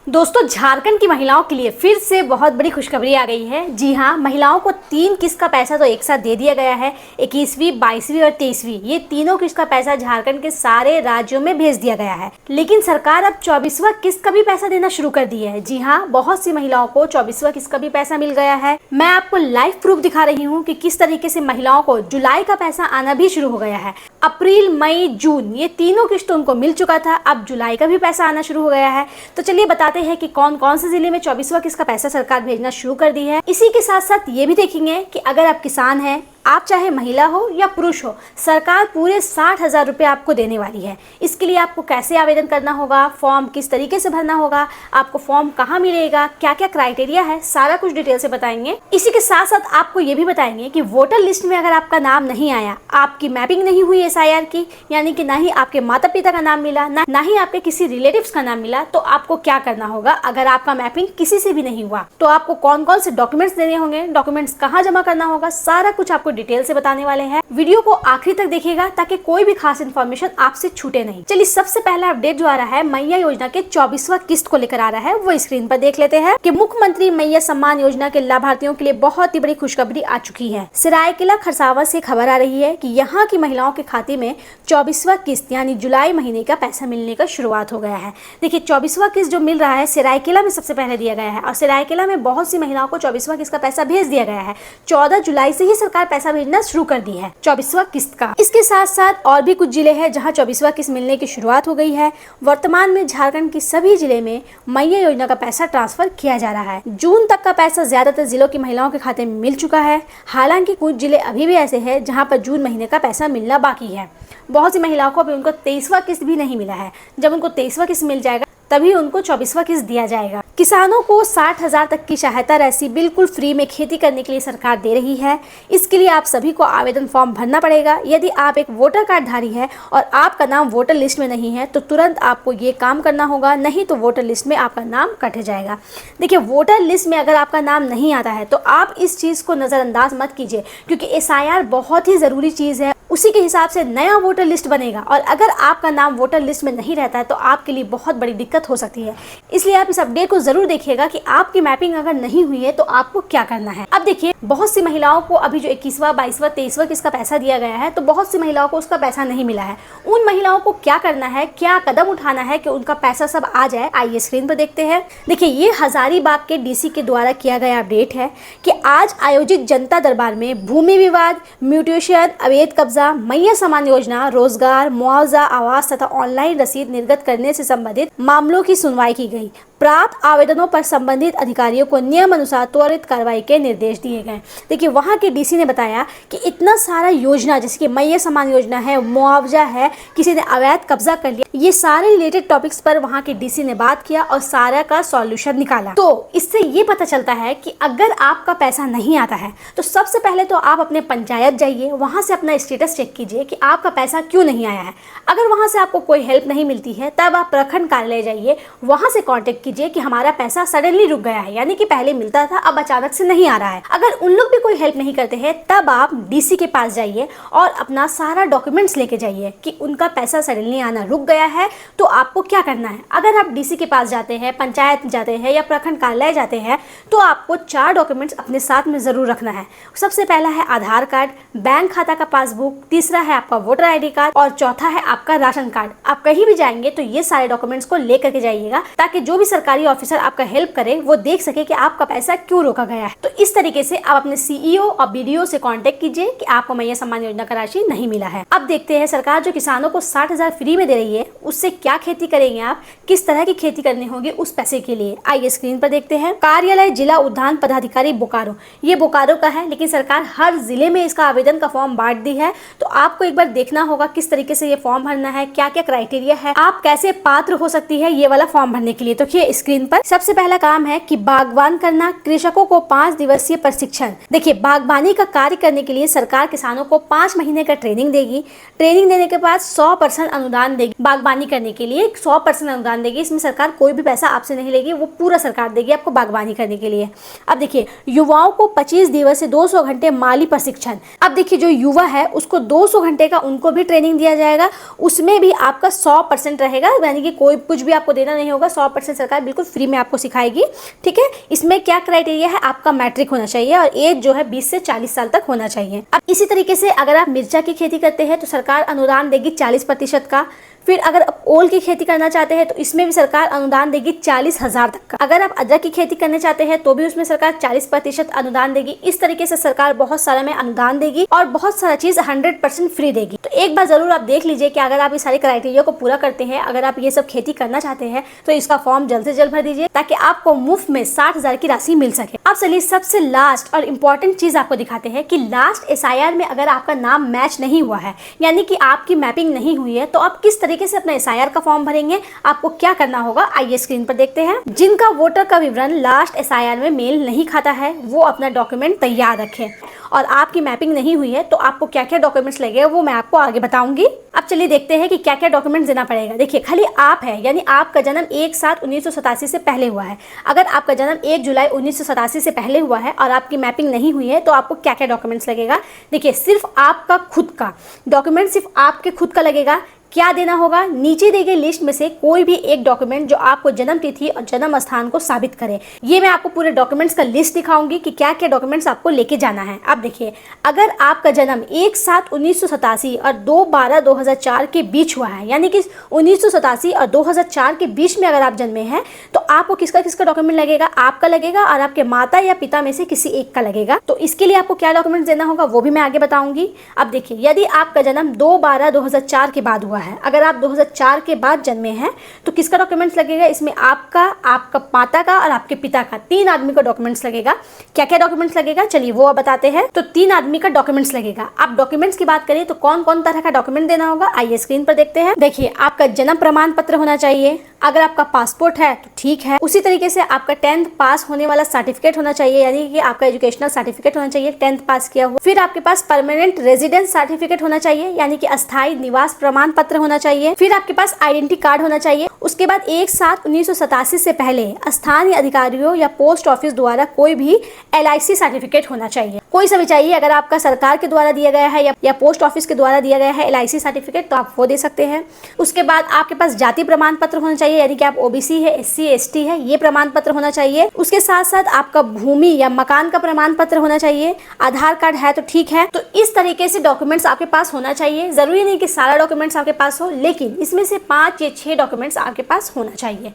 दोस्तों, झारखंड की महिलाओं के लिए फिर से बहुत बड़ी खुशखबरी आ गई है। जी हाँ, महिलाओं को 3 किस्त का पैसा तो एक साथ दे दिया गया है। 21वीं, 22वीं और 23वीं, ये तीनों किस्त का पैसा झारखंड के सारे राज्यों में भेज दिया गया है। लेकिन सरकार अब 24वां किस्त का भी पैसा देना शुरू कर दी है। जी हाँ, बहुत सी महिलाओं को 24वां किस्त का भी पैसा मिल गया है। मैं आपको लाइव प्रूफ दिखा रही हूँ कि किस तरीके से महिलाओं को जुलाई का पैसा आना भी शुरू हो गया है। अप्रैल, मई, जून, ये तीनों किस्त उनको मिल चुका था। अब जुलाई का भी पैसा आना शुरू हो गया है। तो चलिए बताते हैं कि कौन कौन से जिले में 24वां किस्त का पैसा सरकार भेजना शुरू कर दी है। इसी के साथ साथ ये भी देखेंगे कि अगर आप किसान हैं, आप चाहे महिला हो या पुरुष हो, सरकार पूरे 60,000 रुपये आपको देने वाली है। इसके लिए आपको कैसे आवेदन करना होगा, फॉर्म किस तरीके से भरना होगा, आपको फॉर्म कहाँ मिलेगा, क्या क्या क्राइटेरिया है, सारा कुछ डिटेल से बताएंगे। इसी के साथ साथ आपको ये भी बताएंगे कि वोटर लिस्ट में अगर आपका नाम नहीं आया, आपकी मैपिंग नहीं हुई SIR की, यानी कि ना ही आपके माता पिता का नाम मिला, ना ही आपके किसी रिलेटिव्स का नाम मिला, तो आपको क्या करना होगा। अगर आपका मैपिंग किसी से भी नहीं हुआ तो आपको कौन कौन से डॉक्यूमेंट्स देने होंगे, डॉक्यूमेंट्स कहाँ जमा करना होगा, सारा कुछ आपको डिटेल से बताने वाले हैं। वीडियो को आखिरी तक देखिएगा ताकि कोई भी खास इन्फॉर्मेशन आपसे छूटे नहीं। चलिए, सबसे पहला अपडेट जो आ रहा है मैया योजना के 24वां किस्त को लेकर आ रहा है, वो स्क्रीन पर देख लेते हैं कि मुख्यमंत्री मैया सम्मान योजना के लाभार्थियों के लिए बहुत ही बड़ी खुशखबरी आ चुकी है। सरायकेला खरसावां से खबर आ रही है कि यहाँ की महिलाओं के खाते में 24वां किस्त यानी जुलाई महीने का पैसा मिलने का शुरुआत हो गया है। देखिए, 24वां किस्त जो मिल रहा है सरायकेला में सबसे पहले दिया गया है और सरायकेला में बहुत सी महिलाओं को 24वां किस्त का पैसा भेज दिया गया है। 14 जुलाई से ही सरकार पैसा भेजना शुरू कर दी है 24वां किस्त का। इसके साथ साथ और भी कुछ जिले हैं जहां 24वां किस्त मिलने की शुरुआत हो गई है। वर्तमान में झारखंड की सभी जिले में मैया योजना का पैसा ट्रांसफर किया जा रहा है। जून तक का पैसा ज्यादातर जिलों की महिलाओं के खाते में मिल चुका है। हालांकि कुछ जिले अभी भी ऐसे हैं जहां पर जून महीने का पैसा मिलना बाकी है। बहुत सी महिलाओं को अभी उनको 23वां किस्त भी नहीं मिला है। जब उनको 23वां किस्त मिल जाएगा तभी उनको 24वां किस्त दिया जाएगा। किसानों को 60,000 तक की सहायता राशि बिल्कुल फ्री में खेती करने के लिए सरकार दे रही है। इसके लिए आप सभी को आवेदन फॉर्म भरना पड़ेगा। यदि आप एक वोटर कार्ड धारी है और आपका नाम वोटर लिस्ट में नहीं है तो तुरंत आपको ये काम करना होगा, नहीं तो वोटर लिस्ट में आपका नाम कट जाएगा। देखिए, वोटर लिस्ट में अगर आपका नाम नहीं आता है तो आप इस चीज़ को नज़रअंदाज मत कीजिए, क्योंकि SIR बहुत ही ज़रूरी चीज़ है। उसी के हिसाब से नया वोटर लिस्ट बनेगा और अगर आपका नाम वोटर लिस्ट में नहीं रहता है तो आपके लिए बहुत बड़ी दिक्कत हो सकती है। इसलिए आप इस अपडेट को जरूर देखिएगा कि आपकी मैपिंग अगर नहीं हुई है तो आपको क्या करना है। अब देखिए, बहुत सी महिलाओं को अभी जो 21वां, 22वां, 23वां किस्त का पैसा दिया गया है, तो बहुत सी महिलाओं को उसका पैसा नहीं मिला है। उन महिलाओं को क्या करना है, क्या कदम उठाना है कि उनका पैसा सब आ जाए, आइए स्क्रीन पर देखते हैं। देखिए, ये हजारीबाग के DC के द्वारा किया गया अपडेट है कि आज आयोजित जनता दरबार में भूमि विवाद, म्यूटेशन, अवैध कब्जा, मैया सम्मान योजना, रोजगार, मुआवजा, आवास तथा ऑनलाइन रसीद निर्गत करने से संबंधित मामलों की सुनवाई की गई। प्राप्त आवेदनों पर संबंधित अधिकारियों को नियम अनुसार त्वरित कार्रवाई के निर्देश दिए गए। देखिए, वहां के DC ने बताया कि इतना सारा योजना, जैसे कि मैया सम्मान योजना है, मुआवजा है, किसी ने अवैध कब्जा कर लिया, ये सारे रिलेटेड टॉपिक्स पर वहां के DC ने बात किया और सारा का सॉल्यूशन निकाला। तो इससे ये पता चलता है कि अगर आपका पैसा नहीं आता है तो सबसे पहले तो आप अपने पंचायत जाइए, वहां से अपना स्टेटस चेक कीजिए कि आपका पैसा क्यों नहीं आया है। अगर वहां से आपको कोई हेल्प नहीं मिलती है तब आप प्रखंड कार्यालय जाइए, वहां से कॉन्टेक्ट कीजिए कि हमारा पैसा सडनली रुक गया है, यानी कि पहले मिलता था अब अचानक से नहीं आ रहा है। अगर उन लोग भी कोई हेल्प नहीं करते हैं तब आप DC के पास जाइए और अपना सारा डॉक्यूमेंट्स लेके जाइए कि उनका पैसा सडनली आना रुक गया है। तो आपको क्या करना है, अगर आप DC के पास जाते हैं, पंचायत जाते हैं या प्रखंड कार्यालय जाते हैं तो आपको 4 डॉक्यूमेंट्स अपने साथ में जरूर रखना है। सबसे पहला है आधार कार्ड, बैंक खाता का पासबुक, तीसरा है आपका वोटर ID कार्ड और चौथा है आपका राशन कार्ड। आप कहीं भी जाएंगे तो ये सारे डॉक्यूमेंट्स को लेकर के जाइएगा ताकि जो भी सरकारी ऑफिसर आपका हेल्प करे वो देख सके कि आपका पैसा क्यों रोका गया है। तो इस तरीके से आप अपने CEO और BDO से कांटेक्ट कीजिए कि आपको मैया सम्मान योजना का राशि नहीं मिला है। अब देखते हैं सरकार जो किसानों को 60,000 फ्री में दे रही है उससे क्या खेती करेंगे आप, किस तरह की खेती करनी होगी उस पैसे के लिए, आइए स्क्रीन पर देखते हैं। कार्यालय जिला उद्यान पदाधिकारी बोकारो, ये बोकारो का है, लेकिन सरकार हर जिले में इसका आवेदन का फॉर्म बांट दी है। तो आपको एक बार देखना होगा किस तरीके से ये फॉर्म भरना है, क्या क्या क्राइटेरिया है, आप कैसे पात्र हो सकती है ये वाला फॉर्म भरने के लिए। तो देखिए स्क्रीन पर सबसे पहला काम है कि बागवान करना, कृषकों को 5 दिवसीय प्रशिक्षण। देखिए, बागवानी का कार्य करने के लिए सरकार किसानों को 5 महीने का ट्रेनिंग देगी। ट्रेनिंग देने के बाद 100% अनुदान देगी। बागवानी करने के लिए 100% अनुदान देगी। इसमें सरकार कोई भी पैसा आपसे नहीं लेगी, वो पूरा सरकार देगी आपको बागवानी करने के लिए। अब देखिए, युवाओं को 25 दिवसीय 200 घंटे माली प्रशिक्षण। अब देखिए, जो युवा है उसको 200 घंटे का उनको भी ट्रेनिंग दिया जाएगा। उसमें भी आपका 100% रहेगा, यानी कि कोई कुछ भी आपको देना नहीं होगा, 100% सरकार सरकार बिल्कुल फ्री में आपको सिखाएगी, ठीक है। इसमें क्या क्राइटेरिया है, आपका मैट्रिक होना चाहिए और एज जो है 20 से 40 साल तक होना चाहिए। अब इसी तरीके से अगर आप मिर्चा की खेती करते हैं तो सरकार अनुदान देगी 40% का। फिर अगर आप ओल की खेती करना चाहते हैं तो इसमें भी सरकार अनुदान देगी 40,000 तक का। अगर आप अदरक की खेती करना चाहते हैं तो भी उसमें सरकार 40% अनुदान देगी। इस तरीके से सरकार बहुत सारा में अनुदान देगी और बहुत सारा चीज 100% फ्री देगी। तो एक बार जरूर आप देख लीजिए कि अगर आप इस सारे क्राइटेरिया को पूरा करते हैं, अगर आप ये सब खेती करना चाहते हैं तो इसका फॉर्म जल्द से जल्द भर दीजिए ताकि आपको मुफ्त में 60,000 की राशि मिल सके। अब चलिए सबसे लास्ट और इम्पोर्टेंट चीज आपको दिखाते हैं कि लास्ट SIR में अगर आपका नाम मैच नहीं हुआ है, यानी कि आपकी मैपिंग नहीं हुई है, तो आप किस तरीके से अपना SIR का फॉर्म भरेंगे, आपको क्या करना होगा, आइए स्क्रीन पर देखते हैं। जिनका वोटर का विवरण लास्ट SIR में मेल नहीं खाता है वो अपना डॉक्यूमेंट तैयार रखें। और आपकी मैपिंग नहीं हुई है तो आपको क्या क्या डॉक्यूमेंट्स लगेगा वो मैं आपको आगे बताऊंगी। अब चलिए देखते हैं कि क्या क्या डॉक्यूमेंट्स देना पड़ेगा। देखिए, खाली आप है यानी आपका जन्म 1/7/1987 से पहले हुआ है। अगर आपका जन्म 1 जुलाई 1987 से पहले हुआ है और आपकी मैपिंग नहीं हुई है तो आपको क्या क्या डॉक्यूमेंट्स लगेगा। देखिए, सिर्फ आपका खुद का डॉक्यूमेंट, सिर्फ आपके खुद का लगेगा। क्या देना होगा, नीचे दी गई लिस्ट में से कोई भी एक डॉक्यूमेंट जो आपको जन्म तिथि और जन्म स्थान को साबित करे। ये मैं आपको पूरे डॉक्यूमेंट्स का लिस्ट दिखाऊंगी कि क्या क्या डॉक्यूमेंट्स आपको लेके जाना है। अब देखिए, अगर आपका जन्म 1/7/1987 और 2/12/2004 के बीच हुआ है, यानी कि 1987 और 2004 के बीच में अगर आप जन्मे हैं तो आपको किसका किसका डॉक्यूमेंट लगेगा, आपका लगेगा और आपके माता या पिता में से किसी एक का लगेगा। तो इसके लिए आपको क्या डॉक्यूमेंट्स देना होगा वो भी मैं आगे बताऊंगी। अब देखिए, यदि आपका जन्म 2/12/2004 के बाद हुआ है, अगर आप 2004 के बाद जन्मे हैं तो किसका डॉक्यूमेंट्स लगेगा, इसमें आपका, आपका माता का और आपके पिता का, 3 आदमी का डॉक्यूमेंट्स लगेगा। क्या क्या डॉक्यूमेंट्स लगेगा चलिए वो अब बताते हैं। तो 3 आदमी का डॉक्यूमेंट्स लगेगा। आप डॉक्यूमेंट्स की बात करें तो कौन कौन तरह का डॉक्यूमेंट देना होगा, आइए स्क्रीन पर देखते हैं। देखिए, आपका जन्म प्रमाण पत्र होना चाहिए। अगर आपका पासपोर्ट है तो ठीक है। उसी तरीके से आपका 10th पास होने वाला सर्टिफिकेट होना चाहिए, यानी कि आपका एजुकेशनल सर्टिफिकेट होना चाहिए 10th पास किया हुआ। फिर आपके पास परमानेंट रेजिडेंस सर्टिफिकेट होना चाहिए, यानी कि अस्थायी निवास प्रमाण पत्र होना चाहिए। फिर आपके पास आइडेंटिटी कार्ड होना चाहिए। उसके बाद 1/7/1987 से पहले स्थानीय अधिकारियों या पोस्ट ऑफिस द्वारा कोई भी LIC सर्टिफिकेट होना चाहिए, कोई सा भी चाहिए। अगर आपका सरकार के द्वारा दिया गया है या पोस्ट ऑफिस के द्वारा दिया गया है LIC सर्टिफिकेट तो आप वो दे सकते हैं। उसके बाद आपके पास जाति प्रमाण पत्र होना चाहिए, यानी कि आप OBC है, SC ST है, ये प्रमाण पत्र होना चाहिए। उसके साथ साथ आपका भूमि या मकान का प्रमाण पत्र होना चाहिए। आधार कार्ड है तो ठीक है। तो इस तरीके से डॉक्यूमेंट्स आपके पास होना चाहिए। जरूरी नहीं कि सारा डॉक्यूमेंट्स आपके पास हो, लेकिन इसमें से 5 या 6 डॉक्यूमेंट्स आपके पास होना चाहिए।